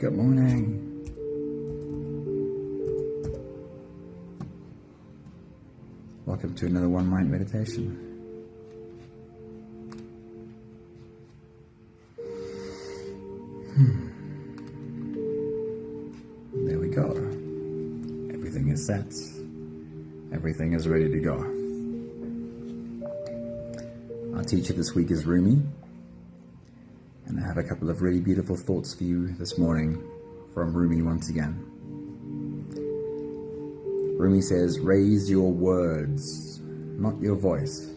Good morning. Welcome to another One Mind meditation. There we go. Everything is set. Everything is ready to go. Our teacher this week is Rumi. And I have a couple of really beautiful thoughts for you this morning from Rumi once again. Rumi says, raise your words, not your voice.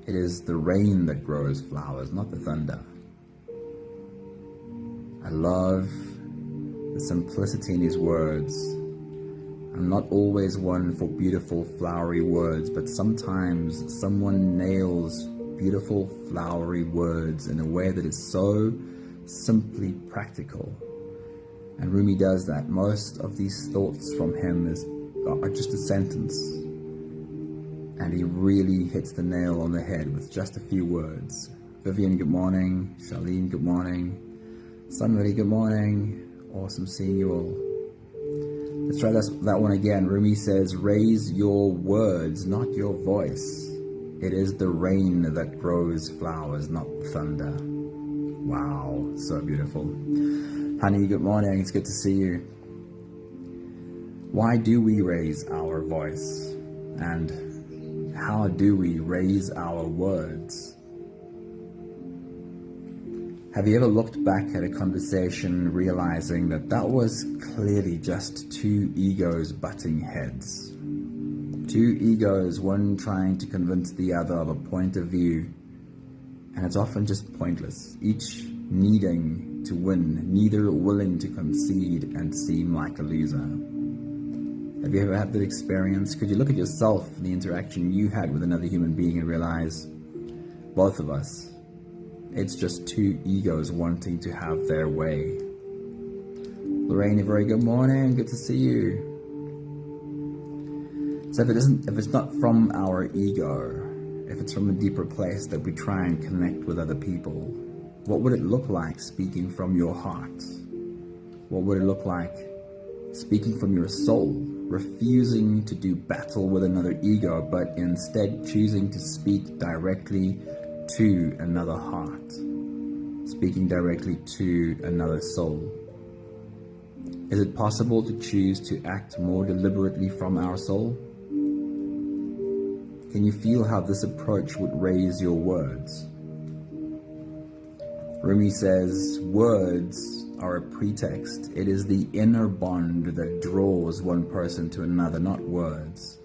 It is the rain that grows flowers, not the thunder. I love the simplicity in his words. I'm not always one for beautiful flowery words, but sometimes someone nails beautiful flowery words in a way that is so simply practical. And Rumi does that. Most of these thoughts from him are just a sentence. And he really hits the nail on the head with just a few words. Vivian, good morning. Charlene, good morning. Somebody, good morning. Awesome seeing you all. Let's try that one again. Rumi says, raise your words, not your voice. It is the rain that grows flowers, not thunder. Wow, so beautiful. Honey, good morning. It's good to see you. Why do we raise our voice? And how do we raise our words? Have you ever looked back at a conversation realizing that was clearly just two egos butting heads? Two egos, one trying to convince the other of a point of view, and it's often just pointless, each needing to win, neither willing to concede and seem like a loser. Have you ever had that experience? Could you look at yourself and the interaction you had with another human being and realize, both of us, it's just two egos wanting to have their way? Lorraine, a very good morning, good to see you. So if it's not from our ego, if it's from a deeper place that we try and connect with other people, what would it look like speaking from your heart? What would it look like speaking from your soul, refusing to do battle with another ego, but instead choosing to speak directly to another heart, speaking directly to another soul? Is it possible to choose to act more deliberately from our soul? Can you feel how this approach would raise your words? Rumi says, words are a pretext. It is the inner bond that draws one person to another, not words.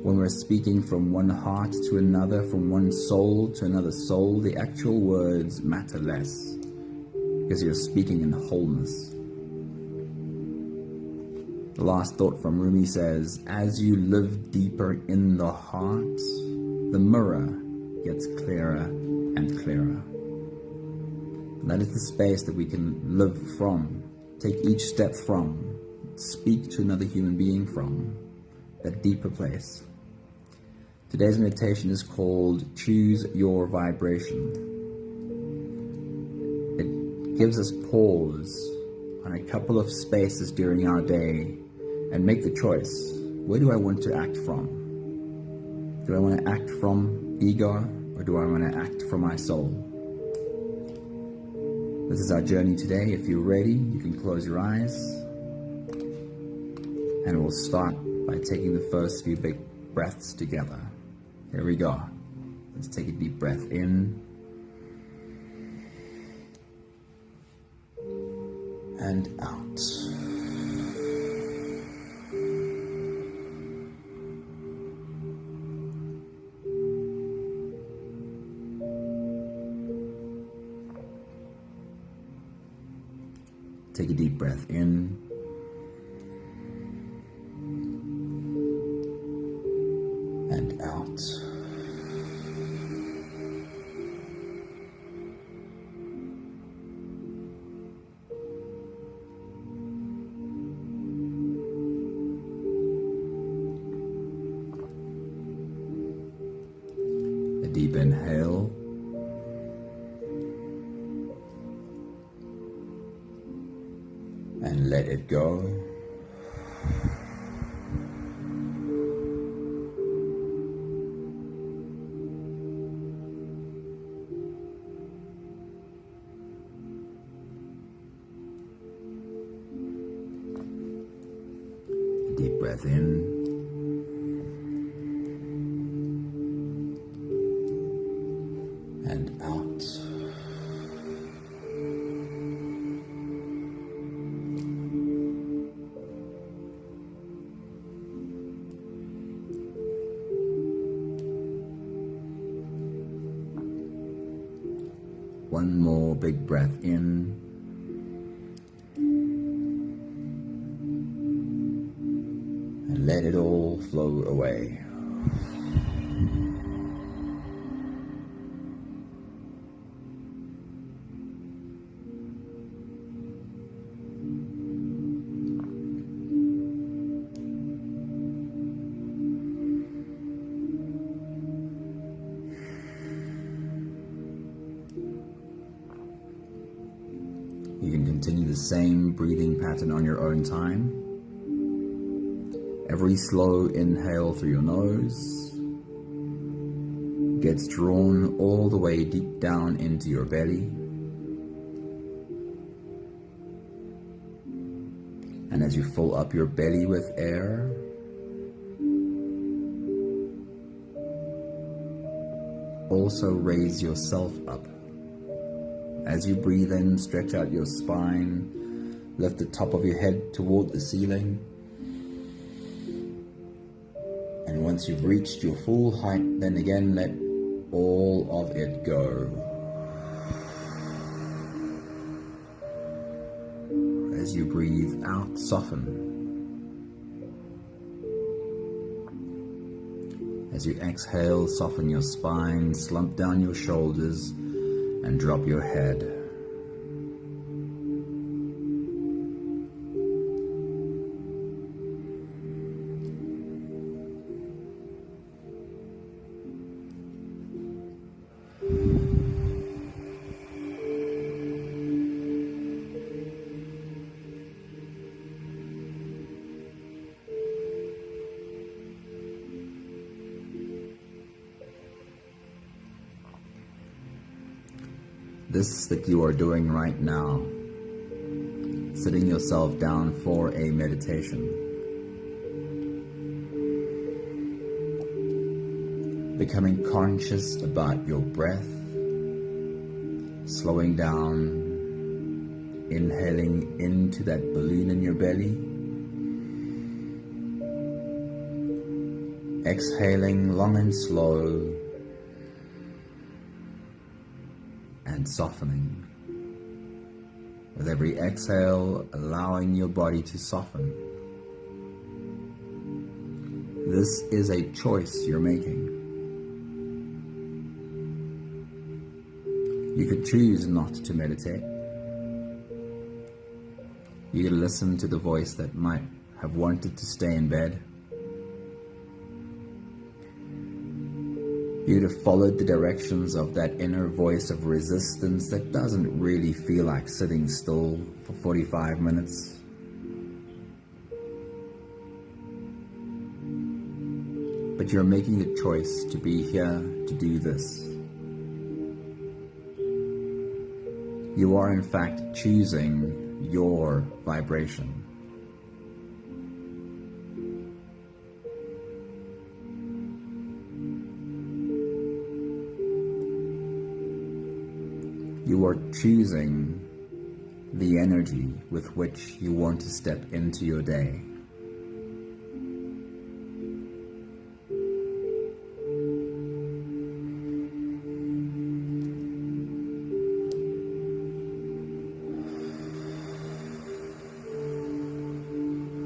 When we're speaking from one heart to another, from one soul to another soul, the actual words matter less because you're speaking in wholeness. The last thought from Rumi says, as you live deeper in the heart, the mirror gets clearer and clearer. And that is the space that we can live from, take each step from, speak to another human being from, that deeper place. Today's meditation is called Choose Your Vibration. It gives us pause on a couple of spaces during our day and make the choice. Where do I want to act from? Do I want to act from ego, or do I want to act from my soul? This is our journey today. If you're ready, you can close your eyes. And we'll start by taking the first few big breaths together. Here we go. Let's take a deep breath in. And out. Take a deep breath in. And out. A deep inhale. and let it go. Deep breath in. And out. One more big breath in. And let it all flow away. You can continue the same breathing pattern on your own time. Every slow inhale through your nose gets drawn all the way deep down into your belly. And as you fill up your belly with air, also raise yourself up. As you breathe in, stretch out your spine, lift the top of your head toward the ceiling. And once you've reached your full height, then again let all of it go. As you breathe out, soften. As you exhale, soften your spine, slump down your shoulders, and drop your head. This that you are doing right now, sitting yourself down for a meditation, becoming conscious about your breath, slowing down, inhaling into that balloon in your belly, exhaling long and slow, and softening. With every exhale, allowing your body to soften. This is a choice you're making. You could choose not to meditate. You could listen to the voice that might have wanted to stay in bed. You'd have followed the directions of that inner voice of resistance that doesn't really feel like sitting still for 45 minutes. But you're making a choice to be here to do this. You are in fact choosing your vibration. You are choosing the energy with which you want to step into your day.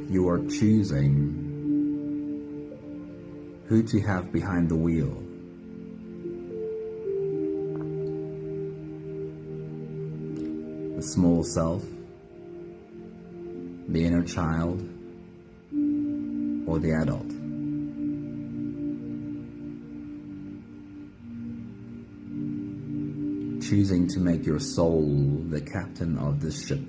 You are choosing who to have behind the wheel. The small self, the inner child, or the adult. Choosing to make your soul the captain of this ship.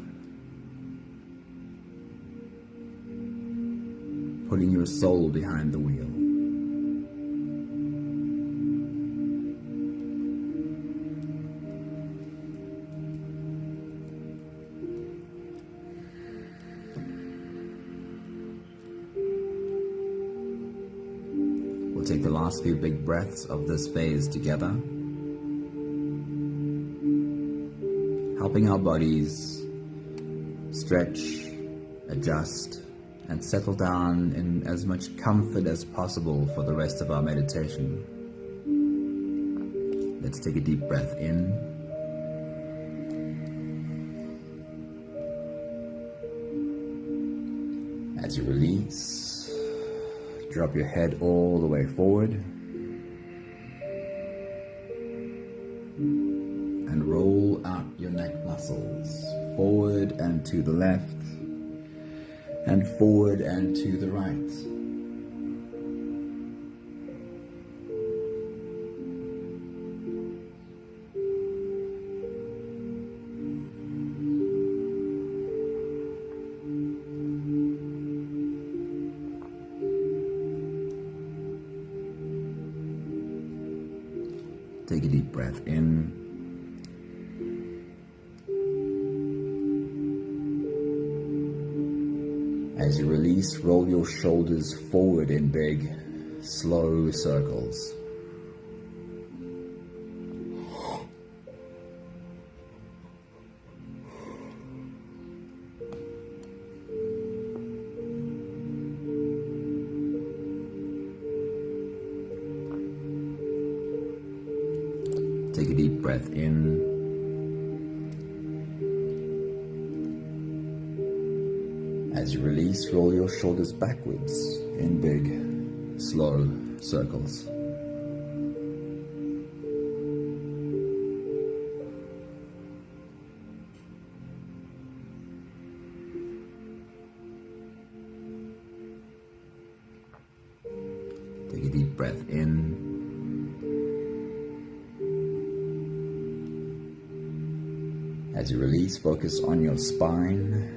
putting your soul behind the wheel. We'll take the last few big breaths of this phase together, helping our bodies stretch, adjust, and settle down in as much comfort as possible for the rest of our meditation. Let's take a deep breath in. As you release, drop your head all the way forward and roll out your neck muscles forward and to the left and forward and to the right. Take a deep breath in. As you release, roll your shoulders forward in big, slow circles. Take a deep breath in. As you release, roll your shoulders backwards in big, slow circles. Take a deep breath in. As you release, focus on your spine.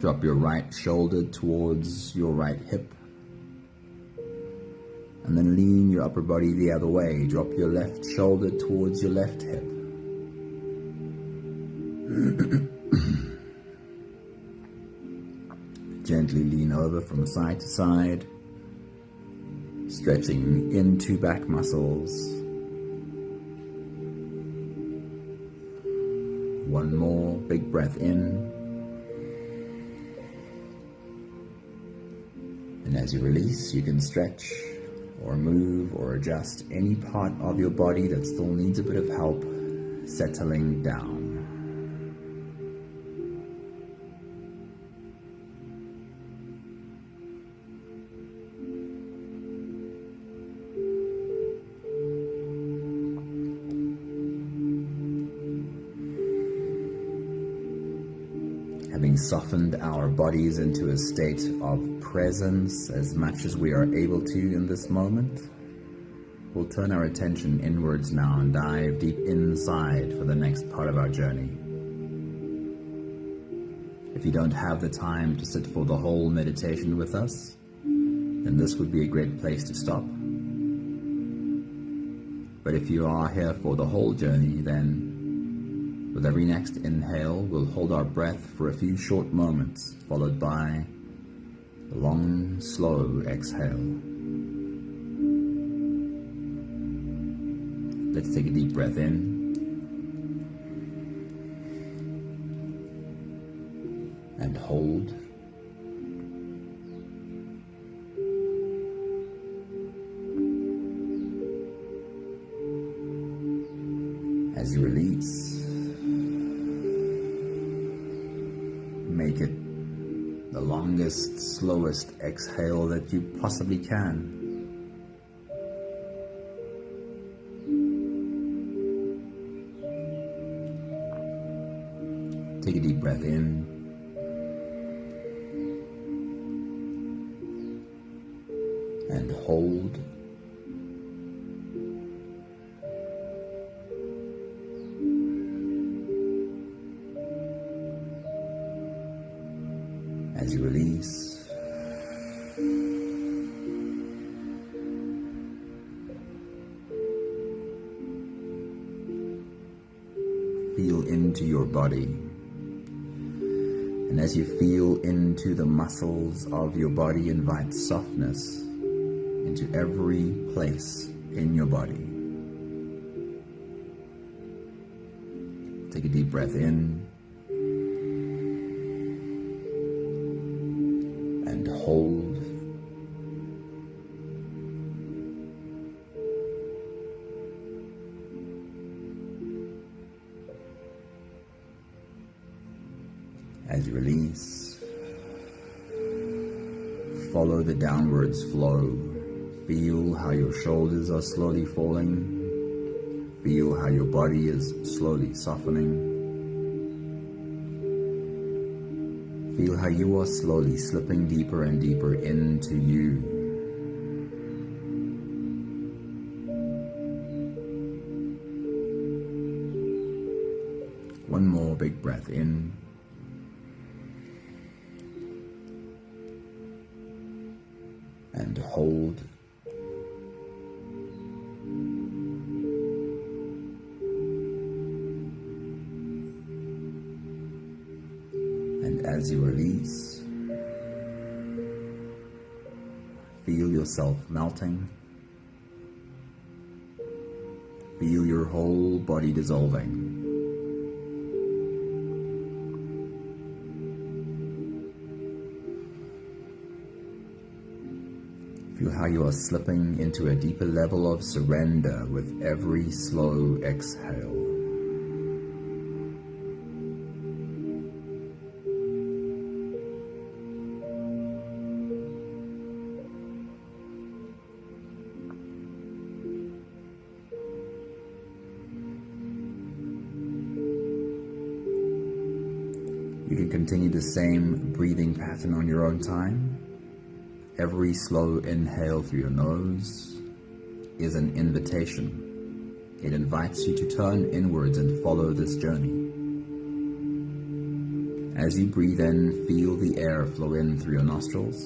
Drop your right shoulder towards your right hip. And then lean your upper body the other way. Drop your left shoulder towards your left hip. Gently lean over from side to side, stretching into back muscles. One more big breath in. And as you release, you can stretch or move or adjust any part of your body that still needs a bit of help settling down. Having softened our bodies into a state of presence as much as we are able to in this moment, we'll turn our attention inwards now and dive deep inside for the next part of our journey. If you don't have the time to sit for the whole meditation with us, then this would be a great place to stop. But if you are here for the whole journey, then with every next inhale, we'll hold our breath for a few short moments, followed by a long, slow exhale. Let's take a deep breath in. And hold. As you release, make it the longest, slowest exhale that you possibly can. Take a deep breath in. And hold. As you release, feel into your body, and as you feel into the muscles of your body, invite softness into every place in your body. Take a deep breath in and hold. As you release, follow the downwards flow. Feel how your shoulders are slowly falling. Feel how your body is slowly softening. Feel how you are slowly slipping deeper and deeper into you. One more big breath in. And hold. And as you release, feel yourself melting. Feel your whole body dissolving. Feel how you are slipping into a deeper level of surrender with every slow exhale. You can continue the same breathing pattern on your own time. Every slow inhale through your nose is an invitation. It invites you to turn inwards and follow this journey. As you breathe in, feel the air flow in through your nostrils.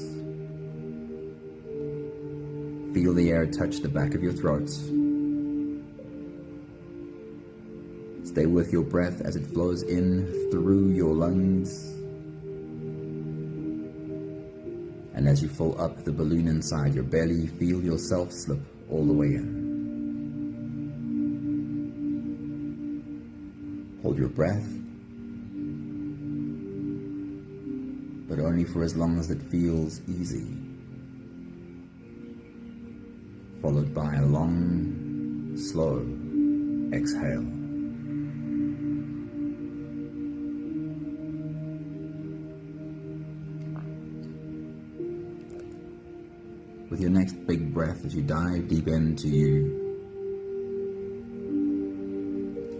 Feel the air touch the back of your throat. Stay with your breath as it flows in through your lungs. And as you fill up the balloon inside your belly, feel yourself slip all the way in. Hold your breath, but only for as long as it feels easy, followed by a long, slow exhale. With your next big breath, as you dive deep into you,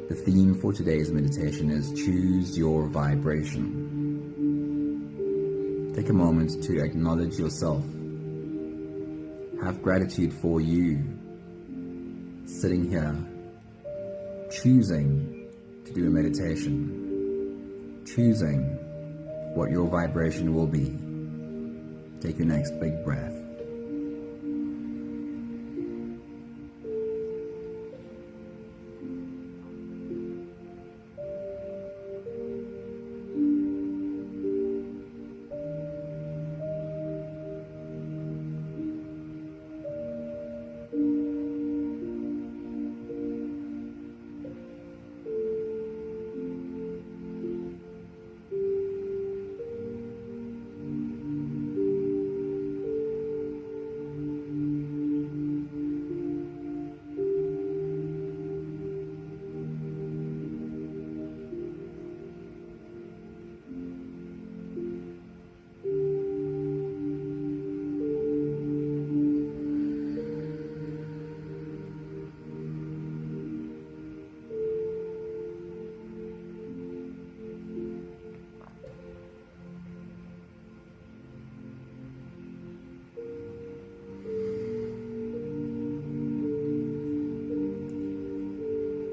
the theme for today's meditation is choose your vibration. Take a moment to acknowledge yourself. Have gratitude for you, sitting here, choosing to do a meditation, choosing what your vibration will be. Take your next big breath.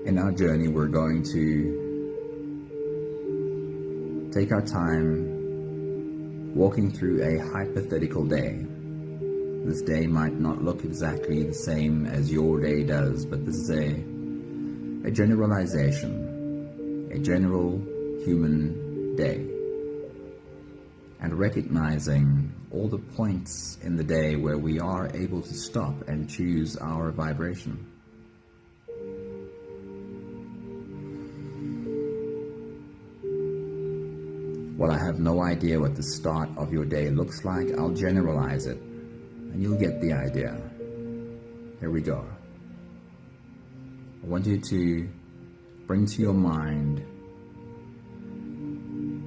In our journey, we're going to take our time walking through a hypothetical day. This day might not look exactly the same as your day does, but this is a generalization, a general human day. And recognizing all the points in the day where we are able to stop and choose our vibration. While I have no idea what the start of your day looks like, I'll generalize it, and you'll get the idea. Here we go. I want you to bring to your mind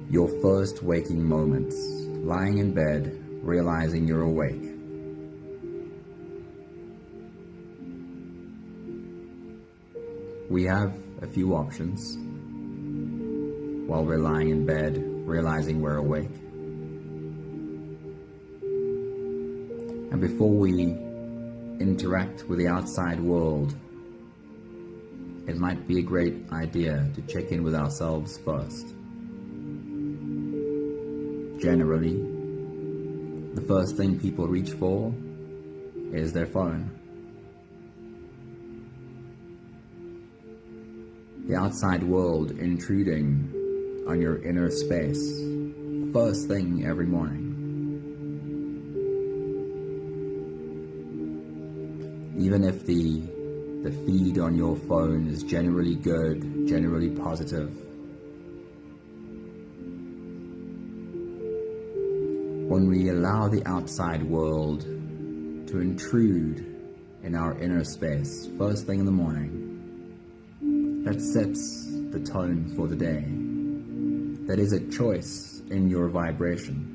your first waking moments, lying in bed, realizing you're awake. We have a few options while we're lying in bed, realizing we're awake. And before we interact with the outside world, it might be a great idea to check in with ourselves first. Generally, the first thing people reach for is their phone. The outside world intruding on your inner space, first thing every morning. Even if the feed on your phone is generally good, generally positive, when we allow the outside world to intrude in our inner space, first thing in the morning, that sets the tone for the day. That is a choice in your vibration.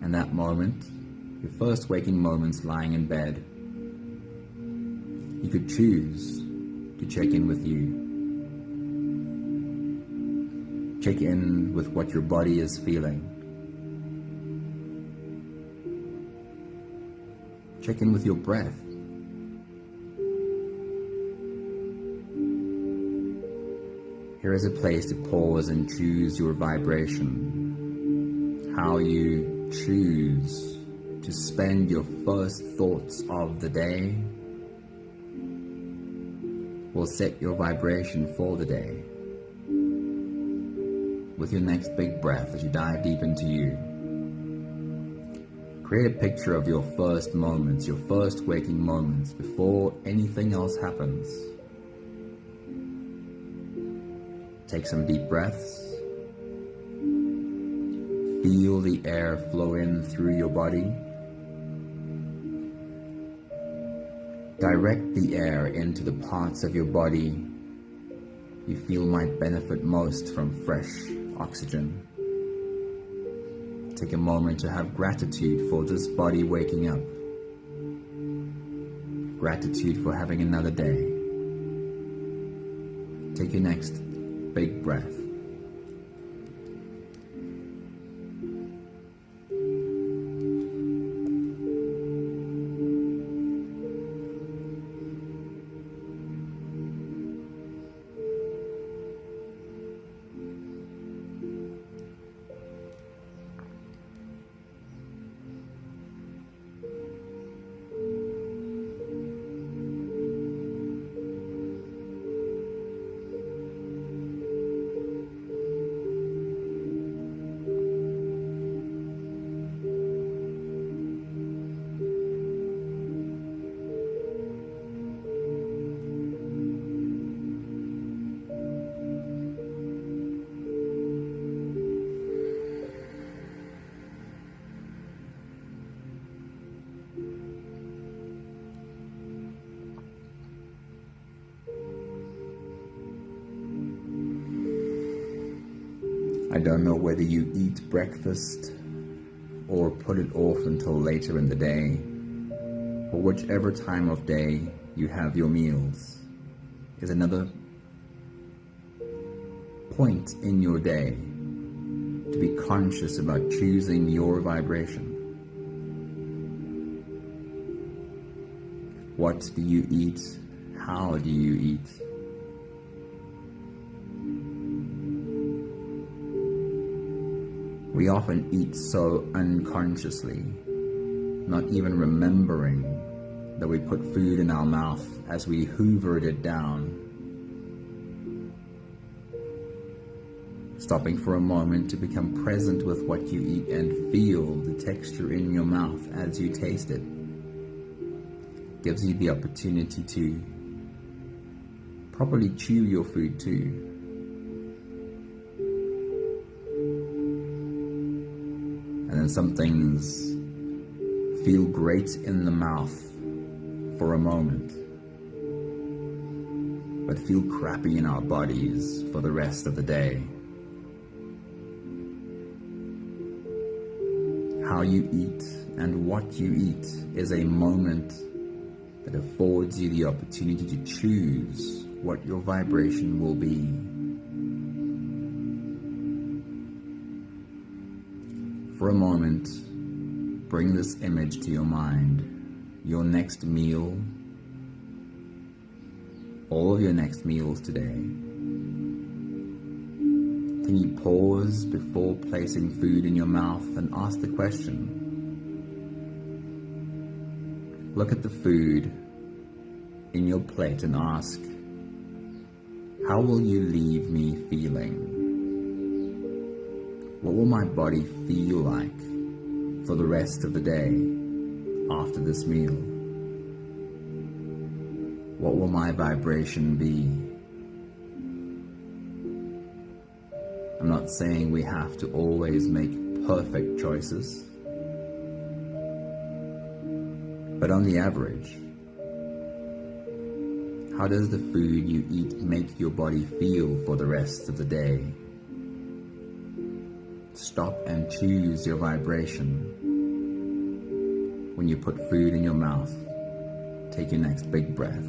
And that moment, your first waking moments lying in bed, you could choose to check in with you. Check in with what your body is feeling. Check in with your breath. Here is a place to pause and choose your vibration. How you choose to spend your first thoughts of the day will set your vibration for the day. With your next big breath as you dive deep into you, create a picture of your first moments, your first waking moments before anything else happens. Take some deep breaths. Feel the air flow in through your body. Direct the air into the parts of your body you feel might benefit most from fresh oxygen. Take a moment to have gratitude for this body waking up. Gratitude for having another day. Take your next big breath. I don't know whether you eat breakfast or put it off until later in the day, or whichever time of day you have your meals is another point in your day to be conscious about choosing your vibration. What do you eat? How do you eat? We often eat so unconsciously, not even remembering that we put food in our mouth as we hoovered it down. Stopping for a moment to become present with what you eat and feel the texture in your mouth as you taste it gives you the opportunity to properly chew your food too. And then some things feel great in the mouth for a moment, but feel crappy in our bodies for the rest of the day. How you eat and what you eat is a moment that affords you the opportunity to choose what your vibration will be. For a moment, bring this image to your mind. Your next meal, all of your next meals today. Can you pause before placing food in your mouth and ask the question? Look at the food in your plate and ask, how will you leave me feeling? What will my body feel like for the rest of the day after this meal? What will my vibration be? I'm not saying we have to always make perfect choices, but on the average, how does the food you eat make your body feel for the rest of the day? Stop and choose your vibration. When you put food in your mouth, take your next big breath.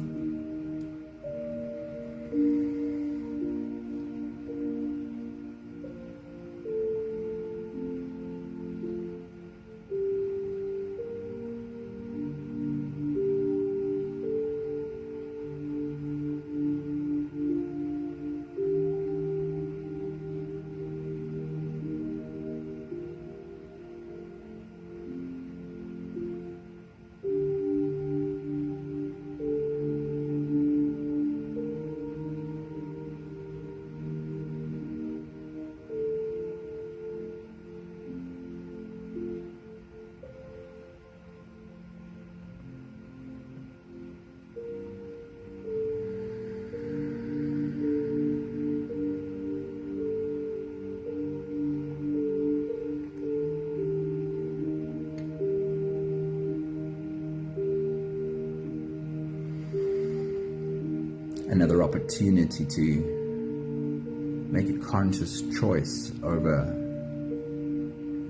Another opportunity to make a conscious choice over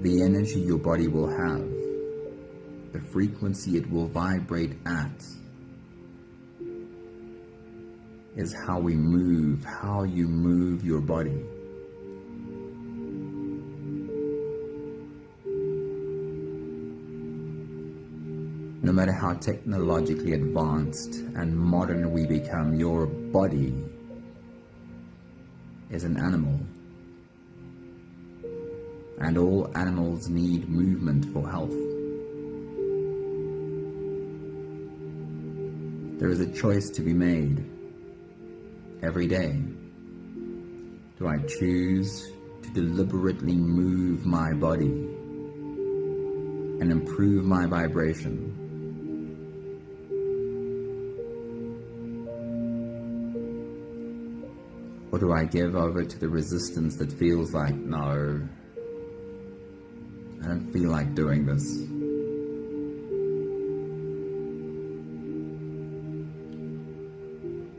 the energy your body will have, the frequency it will vibrate at, is how we move, how you move your body. No matter how technologically advanced and modern we become, your body is an animal. And all animals need movement for health. There is a choice to be made every day. Do I choose to deliberately move my body and improve my vibration? Or do I give over to the resistance that feels like, no, I don't feel like doing this?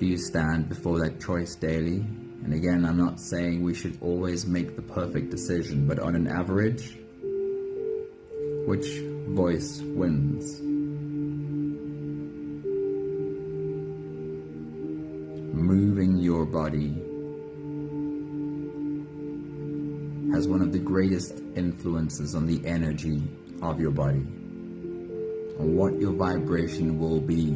Do you stand before that choice daily? And again, I'm not saying we should always make the perfect decision, but on an average, which voice wins? Moving your body has one of the greatest influences on the energy of your body, on what your vibration will be.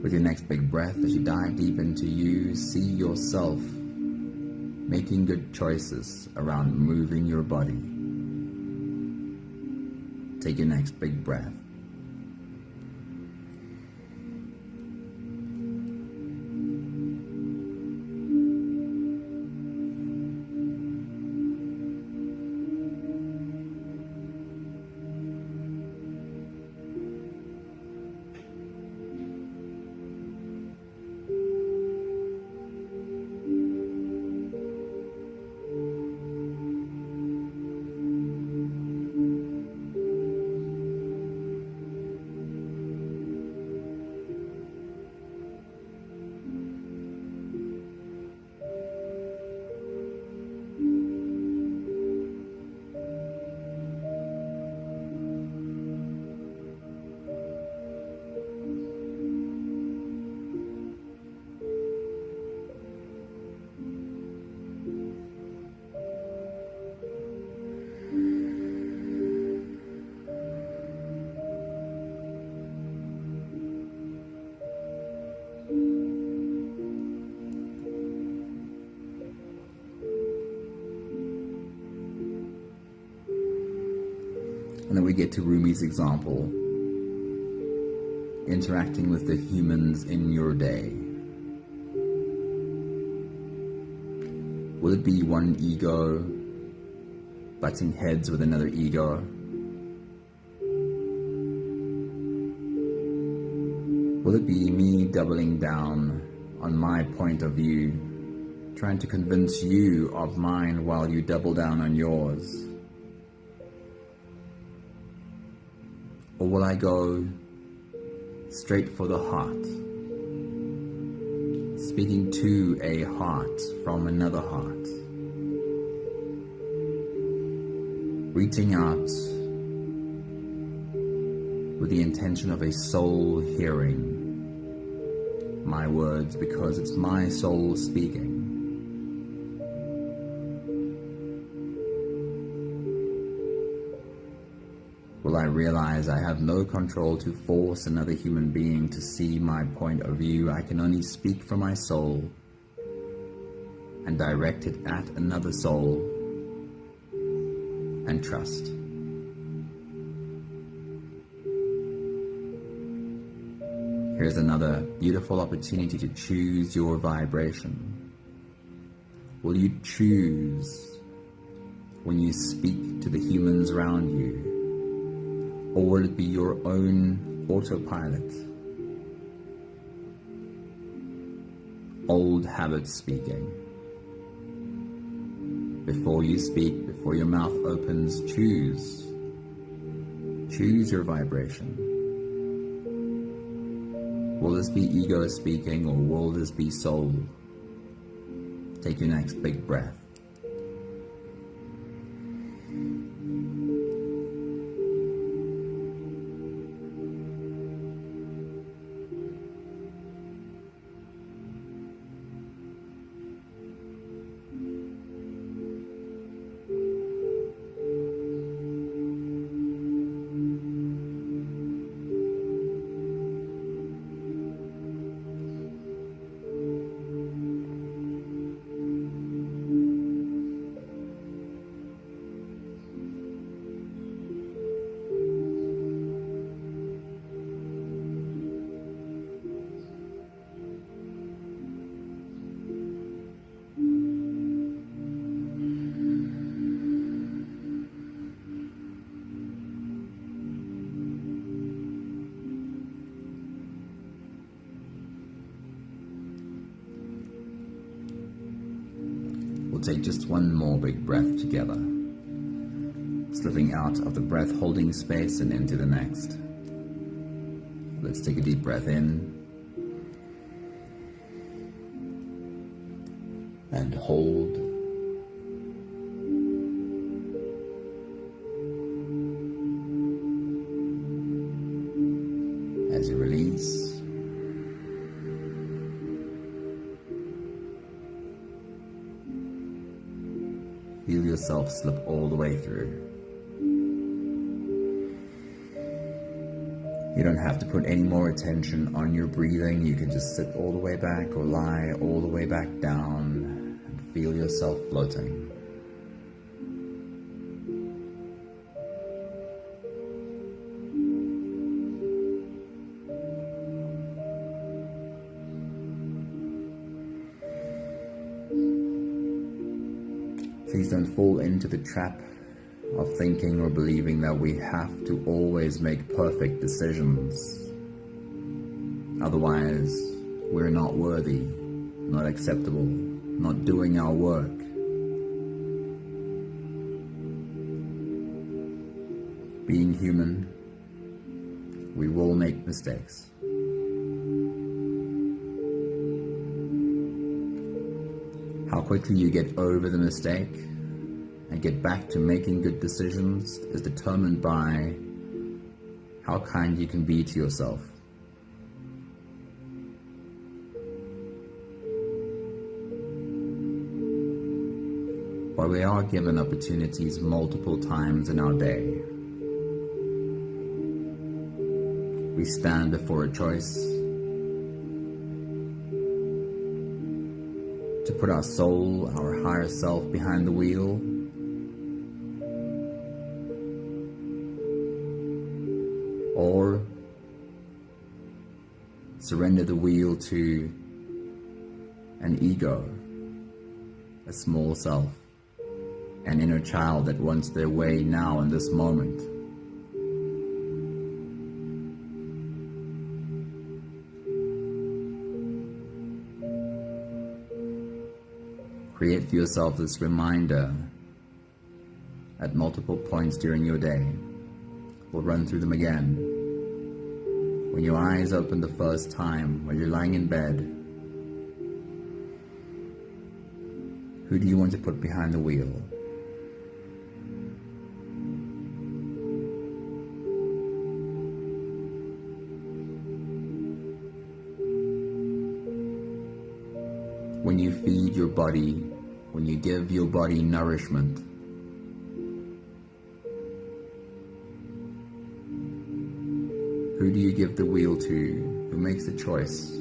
With your next big breath, as you dive deep into you, see yourself making good choices around moving your body. Take your next big breath. And then we get to Rumi's example, interacting with the humans in your day. Will it be one ego butting heads with another ego? Will it be me doubling down on my point of view, trying to convince you of mine while you double down on yours? Or will I go straight for the heart, speaking to a heart from another heart, reaching out with the intention of a soul hearing my words because it's my soul speaking? Will I realize I have no control to force another human being to see my point of view? I can only speak for my soul and direct it at another soul and trust. Here's another beautiful opportunity to choose your vibration. Will you choose when you speak to the humans around you? Or will it be your own autopilot? Old habits speaking. Before you speak, before your mouth opens, choose. Choose your vibration. Will this be ego speaking or will this be soul? Take your next big breath. Take just one more big breath together, slipping out of the breath holding space and into the next. Let's take a deep breath in and hold. As you release, feel yourself slip all the way through. You don't have to put any more attention on your breathing. You can just sit all the way back or lie all the way back down and feel yourself floating. Please don't fall into the trap of thinking or believing that we have to always make perfect decisions. Otherwise, we're not worthy, not acceptable, not doing our work. Being human, we will make mistakes. How quickly you get over the mistake and get back to making good decisions is determined by how kind you can be to yourself. While we are given opportunities multiple times in our day, we stand before a choice to put our soul, our higher self behind the wheel, or surrender the wheel to an ego, a small self, an inner child that wants their way now in this moment. Create for yourself this reminder at multiple points during your day. We'll run through them again. When your eyes open the first time, when you're lying in bed, who do you want to put behind the wheel? When you feed your body, when you give your body nourishment, who do you give the wheel to? Who makes the choice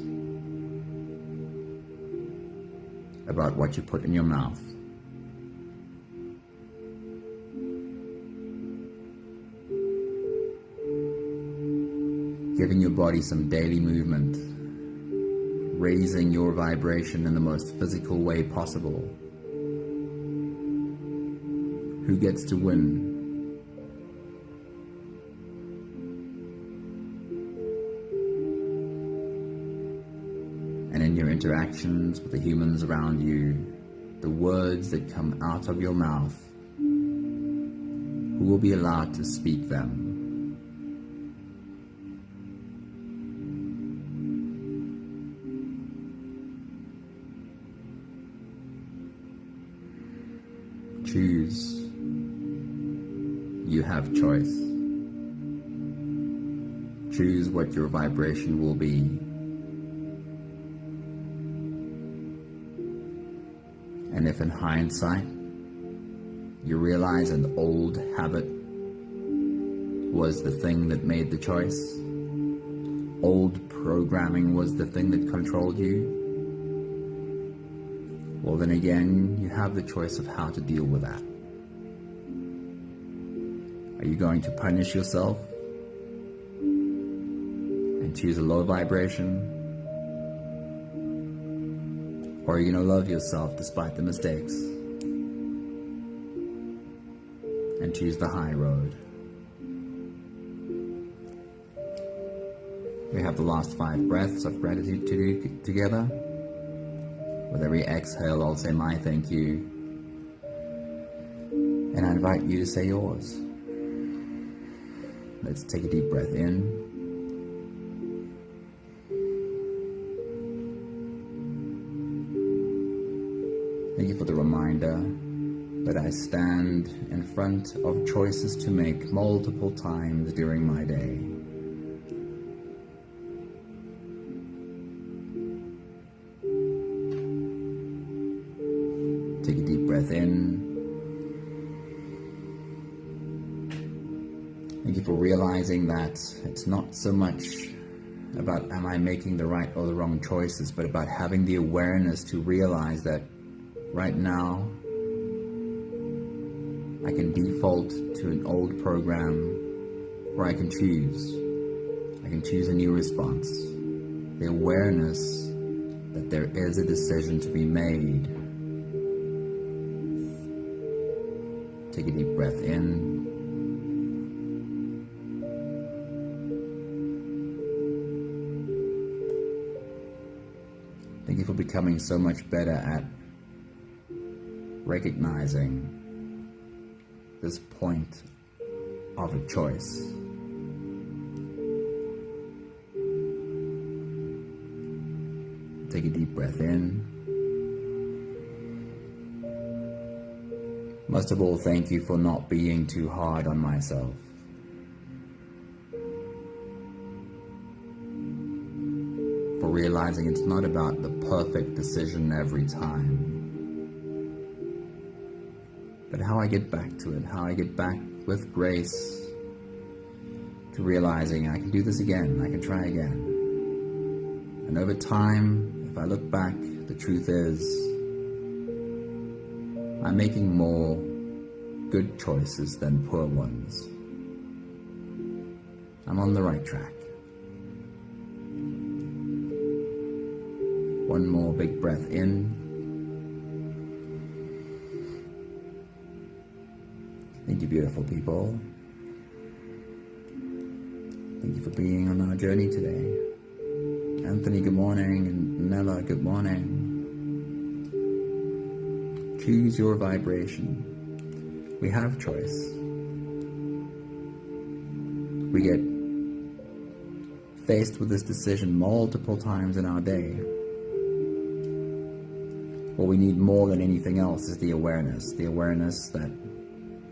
about what you put in your mouth? Giving your body some daily movement, raising your vibration in the most physical way possible. Who gets to win? And in your interactions with the humans around you, the words that come out of your mouth, who will be allowed to speak them? Choose. You have choice. Choose what your vibration will be. And if in hindsight you realize an old habit was the thing that made the choice, old programming was the thing that controlled you, well then again, you have the choice of how to deal with that. Are you going to punish yourself and choose a low vibration? Or are you going to love yourself despite the mistakes and choose the high road? We have the last 5 breaths of gratitude to do together. With every exhale, I'll say my thank you, and I invite you to say yours. Let's take a deep breath in. Thank you for the reminder that I stand in front of choices to make multiple times during my day. Take a deep breath in Thank you for realizing that it's not so much about am I making the right or the wrong choices, but about having the awareness to realize that right now I can default to an old program, or I can choose. I can choose a new response. The awareness that there is a decision to be made. Take a deep breath in. Thank you for becoming so much better at recognizing this point of a choice. Take a deep breath in. Most of all, thank you for not being too hard on myself. For realizing it's not about the perfect decision every time, but how I get back to it, how I get back with grace to realizing I can do this again, I can try again. And over time, if I look back, the truth is, I'm making more good choices than poor ones. I'm on the right track. One more big breath in. Thank you, beautiful people. Thank you for being on our journey today. Anthony, good morning, and Nella, good morning. Choose your vibration. We have choice. We get faced with this decision multiple times in our day. What we need more than anything else is the awareness that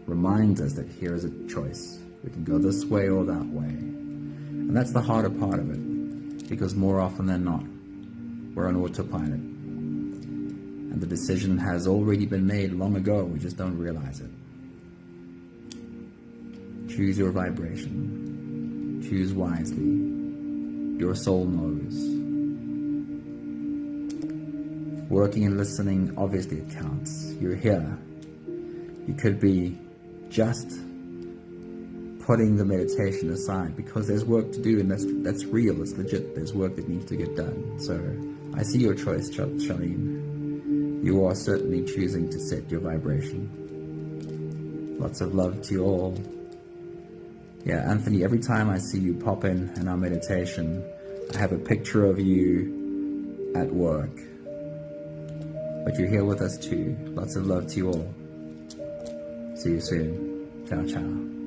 reminds us that here is a choice. We can go this way or that way. And that's the harder part of it, because more often than not, we're on autopilot. And the decision has already been made long ago, we just don't realize it. Choose your vibration. Choose wisely. Your soul knows. Working and listening, obviously it counts. You're here. You could be just putting the meditation aside because there's work to do, and that's real, it's legit. There's work that needs to get done. So I see your choice, Charlene. You are certainly choosing to set your vibration. Lots of love to you all. Yeah, Anthony, every time I see you pop in our meditation, I have a picture of you at work. But you're here with us too. Lots of love to you all. See you soon. Ciao, ciao.